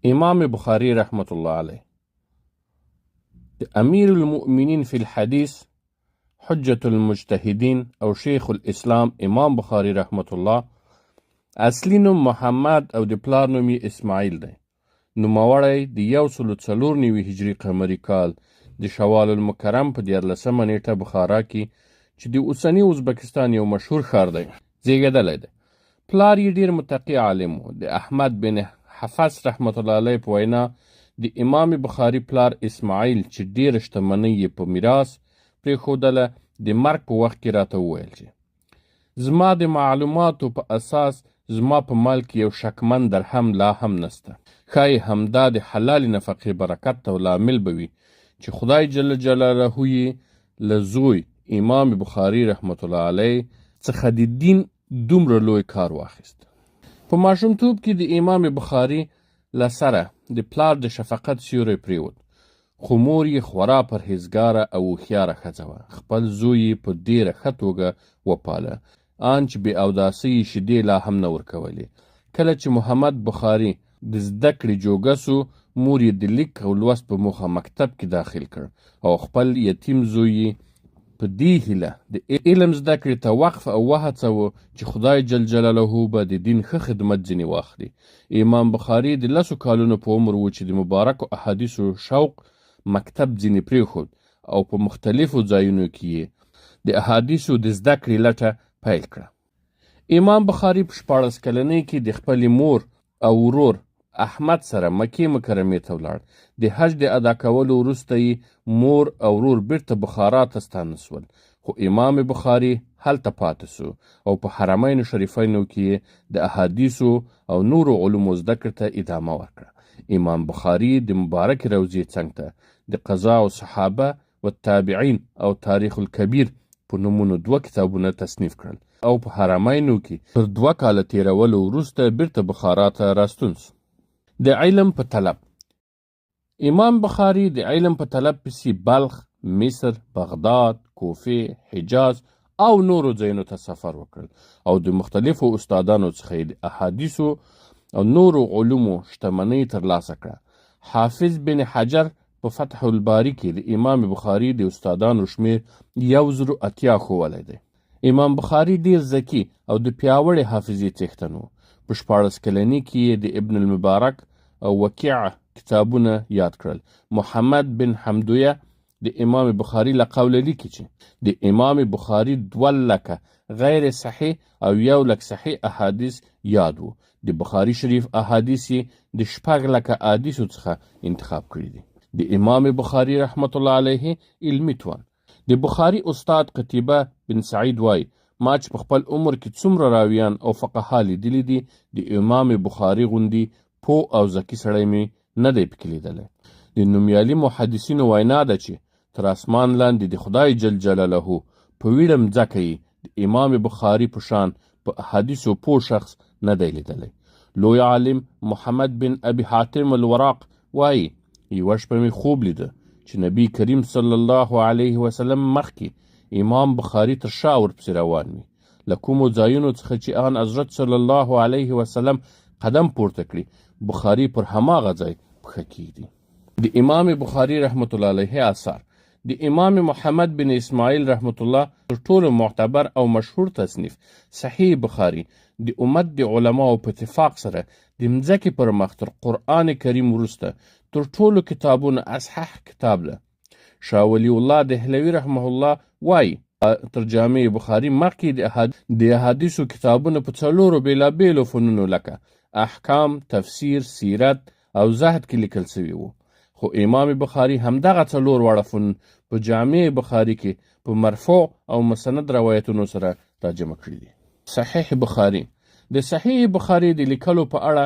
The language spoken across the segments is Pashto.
امام بخاري رحمة الله عليه امیر المؤمنین فی الحدیث حجة المجتهدین او شیخ الاسلام امام بخاري رحمة الله اصلی نوم محمد او د پلار نوم یې اسماعیل دی. نوموړی د 194 هجري قمري کال د شوال المکرم په 14مه نیټه بخارا کې چې د اوسني ازبکستان یو مشهور ښار دی زیږېدلی دی. پلار یې ډیر متقي عالم و. د احمد بن حفص رحمت الله علیه په وینا د امام بخاري پلار اسماعیل چې ډیره شتمنۍ یې په میراث پرېښودله د مرګ په وخت کې راته وویل چې زما د معلوماتو په اساس زما په مال کې یو شکمن درهم لا هم نسته. ښایي همدا د حلال نفقې برکت او لامل به وي چې خدای جل جلاله یې له زوی امام بخاري رحمت الله علیه څخه د دین دومره لوی کار واخیست. په ماشومتوب کې د امام بخاري له سره د پلار د شفقت سیوری پریوت، خو مور یې خورا پرهیزګاره او هوښیاره ښځه وه. خپل زوی یې په ډېره ښه توګه وپاله، ان چې بې اوداسۍ شیدې لا هم نه ورکولې. کله چې محمد بخاري د زده کړې جوګه سو، مور یې د لیک او لوست په موخه مکتب کې داخل کړ او خپل یتیم زوی یې په دې هیله د علم زده کړې ته وقف او وهڅوه چې خدای جل جلاله به د دین ښه خدمت ځینې واخلي. امام بخاري د 10 کالونو په عمر و چې د مبارکو احادیثو شوق مکتب ځینې پرېښود او په مختلفو ځایونو کې یې د احادیثو د زده کړې لټه پیل کړه. امام بخاري په 14 کلنۍ کې د خپلې مور او ورور احمد سره مکې مکرمې ته ولاړ. د حج د ادا کولو وروسته یې مور او ورور بیرته بخارا ته ستانه سول، خو امام بخاري هلته پاتې سو او په حرمین شریفینو کې د احادیثو او نورو علومو زده کړې ته ادامه ورکړه. امام بخاري د مبارک روضې څنګ ته د قضا او صحابه و تابعین او تاریخ الکبیر په نومونو 2 کتابونه تصنیف کړل او په حرمینو کې تر 2 کاله تیرولو وروسته بیرته بخارا ته راستون سو. د علم په طلب امام بخاري د علم په طلب پسې بلخ، مصر، بغداد، کوفه، حجاز او نورو ځایونو ته سفر وکړ او د مختلفو استادانو څخه د احادیثو او نورو علومو شتمنۍ ترلاسه کړه. حافظ بن حجر په فتح الباری کې د امام بخاري د استادانو شمیر 1080 ښوولی دی. امام بخاري ډیر ذکي او د پیاوړې حافظې څښتن و. په 14 کلنۍ کې د ابن المبارک او وکیع کتابونه یاد کړل. محمد بن حمدویه د امام بخاري له قوله لیکي چې د امام بخاري 200 غیر صحیح او 100 صحیح احادیث یاد وو. د بخاري شریف احادیث د 600 احادیثو څخه انتخاب کړي دي. د امام بخاري رحمت الله علیه علمي توان. د بخاري استاد قتیبه بن سعید وای ما چې په خپل عمر کې څومره راویان او فقها لیدلي دي، د امام بخاري غوندي پو او ذکي سړی مې نه دی پکې لیدلی. د نومیالي محدثینو وینا ده چې تر اسمان لاندې د خدای جل جلاله په ویړه مځکه یې د امام بخاري په شان په احادیثو پوه شخص نه دی لیدلی. لوی عالم محمد بن ابي حاتم الوراق وایي یوه شپه مې خوب لیده چې نبی کریم صلی الله علیه وسلم مخکې امام بخاري تر شا ورپسې روان وي، له کومو ځایونو څخه چې آن حضرت صلی الله علیه وسلم قدم پورته کړي بخاري پر هماغه ځای پښه کیږدي. د امام بخاري رحمت الله علیه آثار د امام محمد بن اسماعیل رحمت الله تر ټولو معتبر او مشهور تصنیف صحیح بخاري د امت د علماو په اتفاق سره د مځکې پر مخ تر قرآن کریم وروسته تر ټولو کتابونو اصحح کتاب ده. شاه ولی الله دهلوي رحمه الله وایي تر جامع بخاري مخکې د احادیثو کتابونه په 4 بېلابېلو فنونو لکه احکام، تفسیر، سیرت او زهد کې لیکل سوي وو، خو امام بخاري همدغه 4 واړه فنون په جامع بخاري کې په مرفوع او مسند روایتونو سره راجمع کړي دي. صحیح بخاري د صحیح بخاري د لیکلو په اړه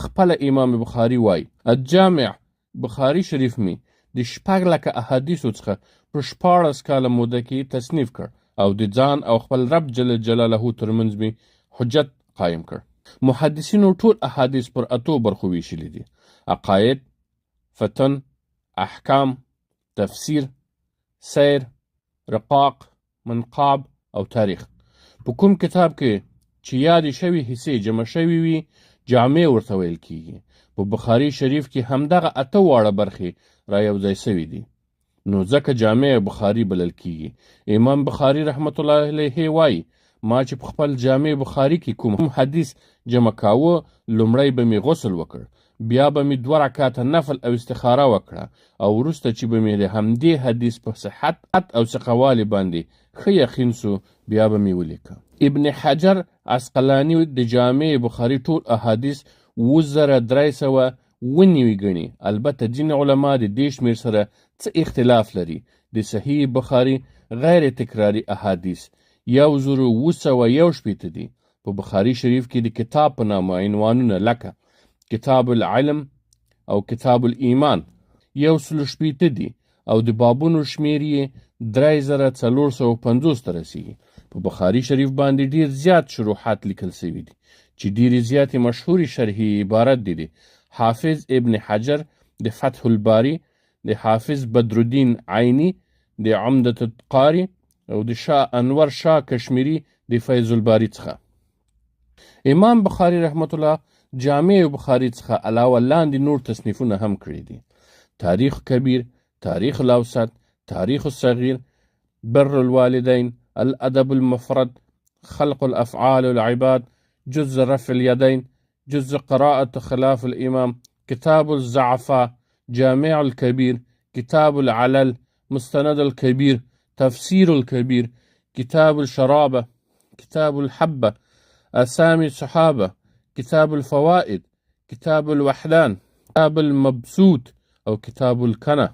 خپل امام بخاري وایي الجامع بخاري شریف می د 600 احادیثو څخه په 14 کاله موده کې تصنیف کړ او د ځان او خپل رب جل جلاله ترمنځ می حجت قایم کړ. محدثینو ټول احادیث پر 8 برخو ویشلي دي: عقاید، فتن، احکام، تفسیر، سیر، رقاق، منقاب او تاریخ. په کوم کتاب کې چې یادې شوي حصې جمع شوي وي جامع ورته ویل کیږي. په بخاري شریف کې همدغه 8 واړه برخې را یوځای سوي دي، نو ځکه جامع بخاري بلل کیږي. امام بخاري رحمت الله علیه وایي ما چې په خپل جامع بخاري کې کوم حدیث جمع کاوه، لومړی به مې غسل وکړ، بیا به مې 2 رکعاته نفل او استخاره وکړه، او وروسته چې به مې د همدې حدیث په صحت او ثقوالي باندې ښه یقین سو، بیا به مې ولیکه. ابن حجر عسقلاني د جامع بخاري ټول احادیث 7390 ګڼي. البته ځینې علما د دې شمېر سره څه اختلاف لري. د صحیح بخاري غیر تکراري احادیث 1701 دي. په بخاري شریف کې د کتاب په نامه عنوانونه لکه کتاب العلم او کتاب الایمان 180 دي، او د بابونو شمېر یې 3450 ته رسیږي. په بخاري شریف باندې ډیر زیات شروحات لیکل شوي دي چې ډیرې زیاتې مشهورې شرحې عبارت دي د حافظ ابن حجر د فتح الباری، د حافظ بدرالدین عینی د عمدة القاری، او د شاه انور شاه کشمیری د فیض الباری څخه. امام بخاري رحمت الله جامع بخاري څخه علاوه لاندې نور تصنیفونه هم کړي دي: تاریخ کبیر، تاریخ الاوسط، تاریخ الصغیر، بر الوالدین، الادب المفرد، خلق الافعال العباد، جزء رفع اليدين، جزء قراءة خلاف الامام، كتاب الزعفاء، جامع الكبير، كتاب العلل، مستند الكبير، تفسير الكبير، كتاب الشرابة، كتاب الحبة، أسامي الصحابة، كتاب الفوائد، كتاب الوحدان، كتاب المبسوط او کتاب الکنه.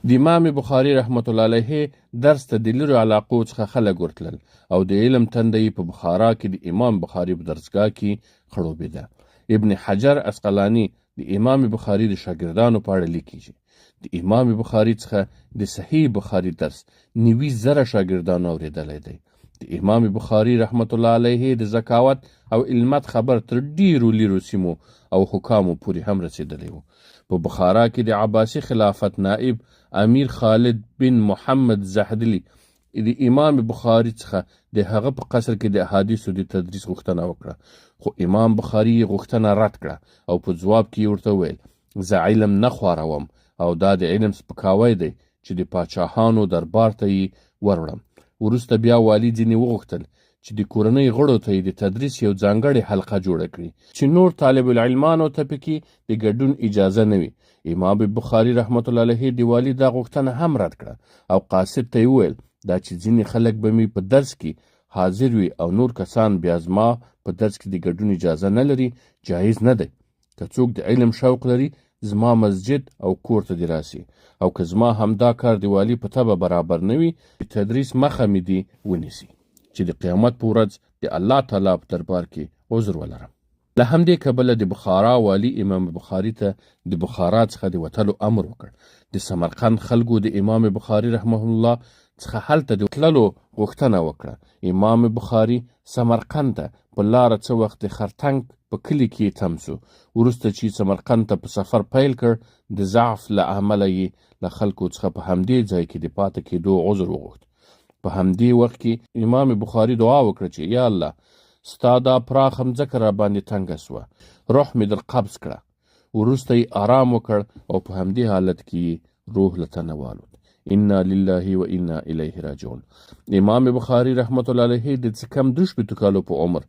د امام بخاري رحمت الله علیه درس ته د لرو علاقو څخه خلک ورتلل، او د علم تنده یې په بخارا کې د امام بخاري په درسګاه کې خړوبېده. ابن حجر عسقلاني د امام بخاري د شاګردانو په اړه لیکي چې د امام بخاري څخه د صحیح بخاري درس 90,000 شاګردانو اورېدلی دی. د امام بخاري رحمت الله علیه د ذکاوت او علمت خبر تر ډیرو لیرو سیمو او حکامو پورې هم رسېدلی و. په بخارا کې د عباسي خلافت نائب امیر خالد بن محمد زهدلی د امام بخاري څخه د هغه په قصر کې د احادیثو د تدریس غوښتنه وکړه، خو امام بخاري غوښتنه رد کړه او په ځواب کې ورته ویل زه علم نه خواروم، او دا د علم سپکاوی دی چې د پاچاهانو دربار ته یې وروړم. وروسته بیا والي ځینې وغوښتل چې د کورنۍ غړو ته د تدریس یو ځانګړې حلقه جوړه کړي چې نور طالب العلمانو ته پکې د ګډون اجازه نه وي. امام بخاري رحمت الله علیه د والي دا غوښتنه هم رد کړه، او قاصد ته یې وویل دا چې ځینې خلک به مې په درس کې حاضر وي او نور کسان بیا زما په درس کې د ګډون اجازه نه لري، جایز نه دی. که څوک د علم شوق لري زما مسجد او کور ته دې راسي، او که زما همدا کار د والي په طبع برابر نه وي د تدریس مخه مې دې ونیسي چې د قیامت په ورځ د الله تعالی په دربار کې عذر ولرم. له همدې کبله د بخارا والي امام بخاري ته د بخارا څخه د وتلو امر وکړ. د سمرقند خلکو د امام بخاري رحمه الله څخه هلته د تللو غوښتنه وکړه. امام بخاري سمرقند ته په لاره څه وخت د خرتنګ په کلي کې تم سو. وروسته چې سمرقند ته په سفر پیل کړ، د ضعف له امله یې له خلکو څخه په همدې ځای کې د پاتې کېدو عذر وغوښت. په همدې وخت کې امام بخاري دعا وکړه چې یا الله ستا دا پراخه مځکه را باندې تنګه سوه، روح مې در قبض کړه. وروسته یې آرام وکړ او په همدې حالت کې روح له تنه والوت. انا لله و انا الیه راجعون. امام بخاري رحمت الله علیه د څه کم 2 کالو په عمر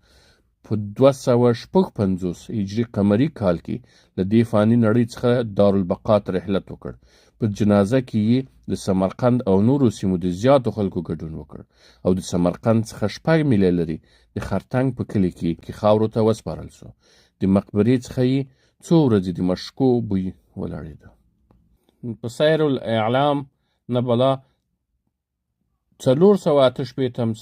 په 256 هجري قمري کال کې له دې فاني نړۍ څخه دارالبقا ته رحلت وکړ. په جنازه کې یې د سمرقند او نورو سیمو د زیاتو خلکو ګډون وکړ، او د سمرقند څخه 6 میله لري د خرتنګ په کلي کې خاورو ته وسپارل سو. د مقبرې څخه یې څو ورځې د مشکو بوی ولاړېده. په سیر الاعلام نه بلا 488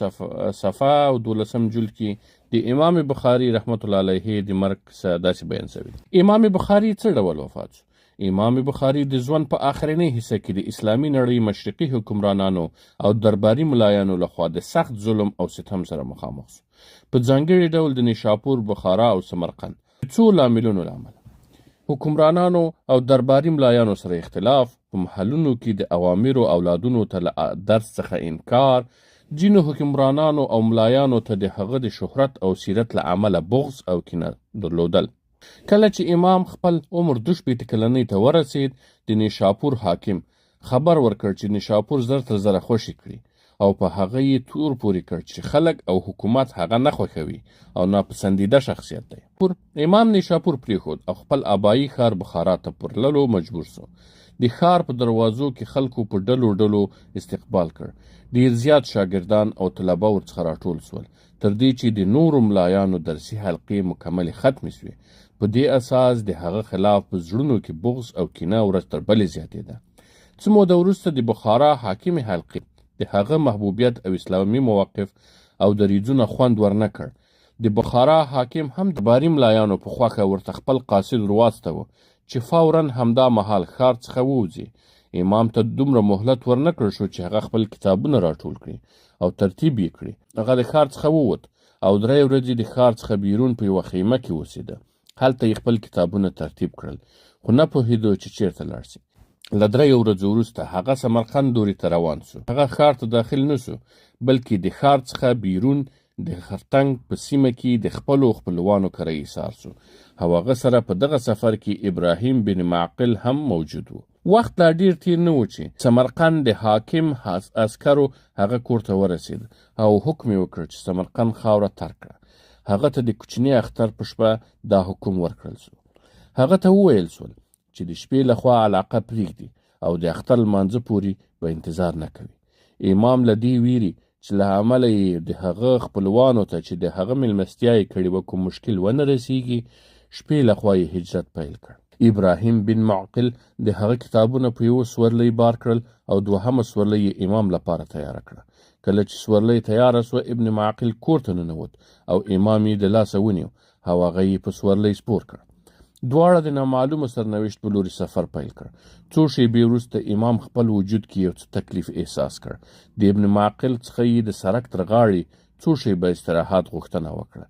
صفحه او 12 جلد کې د امام بخاري رحمت الله علیه د مرګ څخه داسې بیان شوی. امام بخاري څه ډول وفات شو؟ امام بخاري د ژوند په آخرنۍ حصه کې د اسلامي نړۍ مشرقي حکمرانانو او درباري ملایانو لخوا د سخت ظلم او ستم سره مخامخ شو، په ځانګړي ډول د نیشاپور، بخارا او سمرقند. څو لاملونو له امله حکمرانانو او درباري ملایانو سره اختلاف، په محلونو کې د اوامرو اولادونو ته له درس څخه انکار، ځینو حکمرانانو او ملایانو ته د هغه د شهرت او سیرت له امله بغض او کینه درلودل. کله چې امام خپل عمر 62 کلنۍ ته ورسید، د نیشاپور حاکم خبر ورکړ چې نیشاپور زر تر زره خوشي کړي او په هغه یې تور پورې کړ چې خلک او حکومت هغه نه خوښوي او ناپسندیده شخصیت دی. امام نیشاپور پرېښود او خپل آبایي ښار بخارا ته پر تللو مجبور سو. د ښار په دروازو کې خلکو په ډلو ډلو استقبال کړ. ډیر زیات شاګردان او طلبه ورڅخه راټول سول، تر دې چې د نورو ملایانو درسي حلقې مکملې ختمې سوې. په دې اساس د هغه خلاف په زړونو کې بغض او کینه ورځ تر بلې زیاتېده. څه موده وروسته د بخارا حاکم حلقې د هغه محبوبیت او اسلامي موقف او دریځونه خوند ورنه کړ. د بخارا حاکم هم د باري ملایانو په خوښه ورته خپل قاصد ورواستوه چې فوراً همدا مهال ښار څخه ووځي. امام ته دومره مهلت ورنه کړل شو چې هغه خپل کتابونه راټول کړي او ترتیب یې کړي. هغه د ښار څخه ووت او 3 ورځې د ښار څخه بیرون په یوه خیمه کې اوسېده. هلته یې خپل کتابونه ترتیب کړل، خو نه پوهېدو چې چیرته لاړ شي. له 3 ورځو وروسته هغه سمرقند لوري ته روان سو. هغه ښار ته داخل نه سو، بلکې د ښار څخه بیرون د خرتنګ په سیمه کې د خپلو خپلوانو کره ایثار سو. او هغه سره په دغه سفر کې ابراهیم بن معقل هم موجود و. وخت لا ډیر تیر نه و چې سمرقند د حاکم عسکرو هغه کور ته ورسید او حکم یې وکړ چې سمرقند خاوره ترک کړه. هغه ته د کوچني اختر په شپه دا حکم ورکړل سو. هغه ته وویل سول چې د شپې لخوا علاقه پرېږدي او د اختر لمانځه پورې به انتظار نه کوي. امام له دې ویري چې له امله یې د هغه خپلوانو ته چې د هغه مېلمستیا یې کړې وه کوم مشکل ونه رسیږي، شپې لخوا یې هجرت پیل کړ. ابراهیم بن معقل د هغه کتابونه په یوه سورلۍ بار کړل او 2مه سورلۍ یې امام لپاره تیاره کړه. کله چې سورلۍ تیاره سوه، ابن معقل کور ته ننوت او امام یې د لاسه ونیو او هغه یې په سورلۍ سپور کړ. دواړه د نامعلومه سرنوشت په لوري سفر پیل کړ. څو شېبې وروسته امام خپل وجود کې یو څه تکلیف احساس کړ. د ابن معقل څخه یې د سړک تر غاړې څو شېبه استراحت غوښتنه وکړه.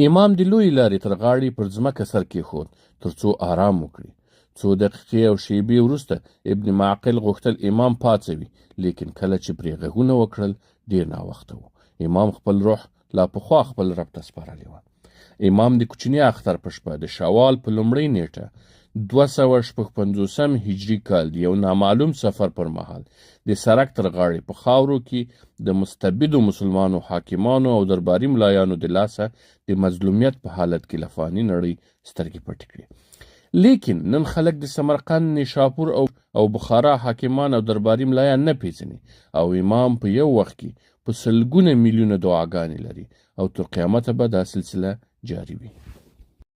امام د لوی لارې تر غاړې پر ځمکه سر کېښود تر څو آرام وکړي. څو دقیقې او شېبې وروسته ابن معقل غوښتل امام پاڅوي، لیکن کله چې پرې غږونه وکړل ډېر ناوخته و. امام خپل روح لا پخوا خپل رب ته سپارلی وه. امام د کوچني اختر په شپه د شوال په 1 نیټه 256 هجري کال د یو نامعلوم سفر پر مهال د سړک تر غاړې په خاورو کې د مستبدو مسلمانو حاکمانو او درباري ملایانو د لاسه د مظلومیت په حالت کې له فاني نړۍ سترګې پټې کړې. لیکن نن خلک د سمرقند، نیشاپور او بخارا حاکمان او درباري ملایان نه پیژني او امام په یو وخت کې په سلګونه میلیونه دعاګانې لري او تر قیامته به دا سلسله جاری وي.